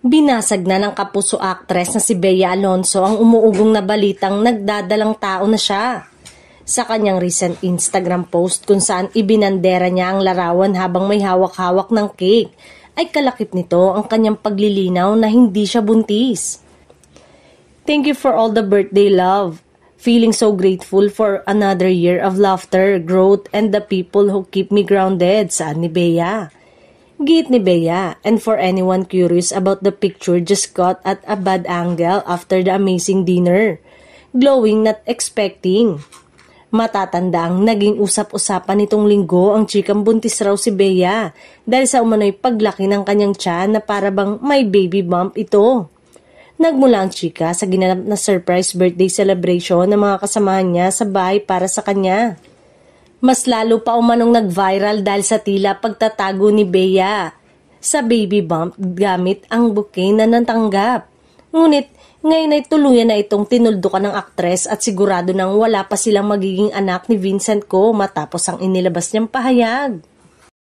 Binasag na ng kapuso actress na si Bea Alonzo ang umuugong na balitang nagdadalang tao na siya. Sa kanyang recent Instagram post kung saan ibinandera niya ang larawan habang may hawak-hawak ng cake, ay kalakip nito ang kanyang paglilinaw na hindi siya buntis. Thank you for all the birthday love. Feeling so grateful for another year of laughter, growth, and the people who keep me grounded, saad ni Bea. Giit ni Bea, and for anyone curious about the picture just got at a bad angle after the amazing dinner. Glowing not expecting. Matatanda ang naging usap-usapan nitong linggo ang chikang buntis raw si Bea dahil sa umano'y paglaki ng kanyang tiyan na parabang may baby bump ito. Nagmula ang chika sa ginanap na surprise birthday celebration ng mga kasamahan niya sa bahay para sa kanya. Mas lalo pa umanong nag-viral dahil sa tila pagtatago ni Bea sa baby bump gamit ang bouquet na natanggap. Ngunit ngayon ay tuluyan na itong tinuldukan ng aktres at sigurado nang wala pa silang magiging anak ni Vincent Co matapos ang inilabas niyang pahayag.